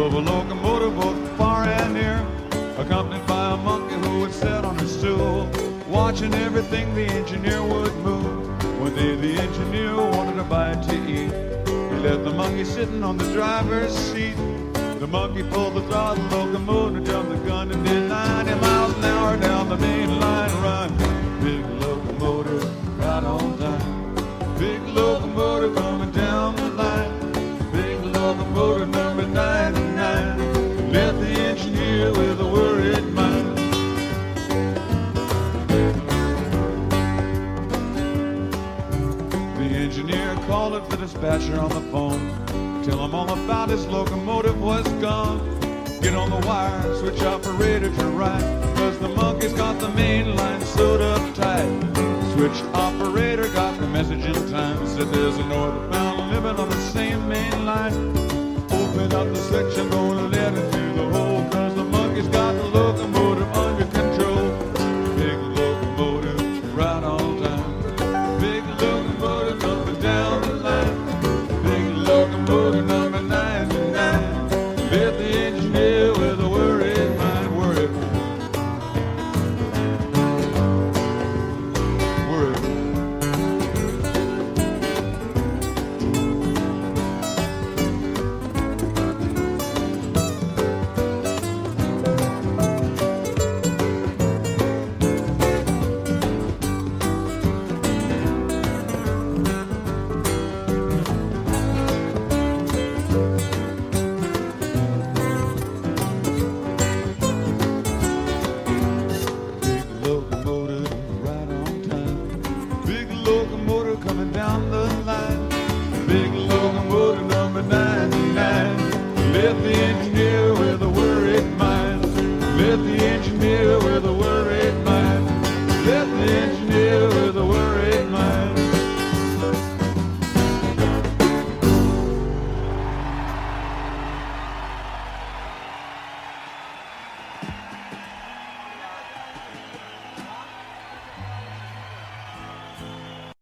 drove a locomotive both far and near, accompanied by a monkey who would sit on a stool, watching everything the engineer would move. One day the engineer wanted a bite to eat. He left the monkey sitting on the driver's seat. The monkey pulled the throttle, locomotive jumped the gun, and did 90 miles an hour down the main line run. Big locomotive right on time. Big locomotive coming down the line. Big locomotive number 99 left the engineer with a worried mind. The engineer called up the dispatcher on the phone. Tell him all about his locomotive was gone. Get on the wire, switch operator to right, 'cause the monkey's got the main line sewed up tight. Switch operator got the message in time. Said there's a northbound living on the same main line. Open up the switch, I'm gonna let it